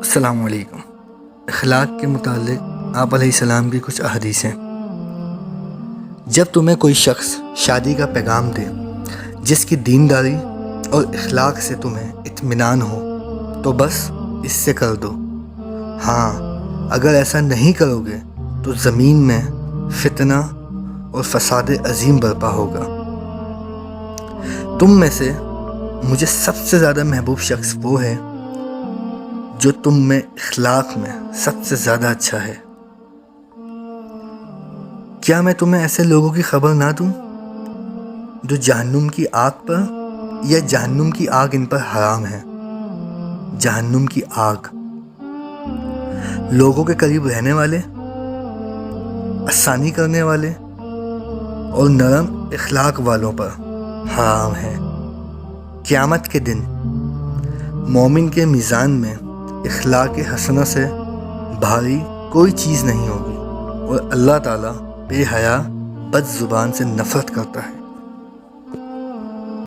السلام علیکم۔ اخلاق کے متعلق آپ علیہ السلام کی کچھ احادیث ہیں۔ جب تمہیں کوئی شخص شادی کا پیغام دے جس کی دینداری اور اخلاق سے تمہیں اطمینان ہو تو بس اس سے کر دو۔ ہاں، اگر ایسا نہیں کرو گے تو زمین میں فتنہ اور فساد عظیم برپا ہوگا۔ تم میں سے مجھے سب سے زیادہ محبوب شخص وہ ہے جو تم میں اخلاق میں سب سے زیادہ اچھا ہے۔ کیا میں تمہیں ایسے لوگوں کی خبر نہ دوں جو جہنم کی آگ پر یا جہنم کی آگ ان پر حرام ہے؟ جہنم کی آگ لوگوں کے قریب رہنے والے، آسانی کرنے والے اور نرم اخلاق والوں پر حرام ہے۔ قیامت کے دن مومن کے میزان میں اخلاق حسنہ سے بھاری کوئی چیز نہیں ہوگی اور اللہ تعالیٰ بے حیا بد زبان سے نفرت کرتا ہے۔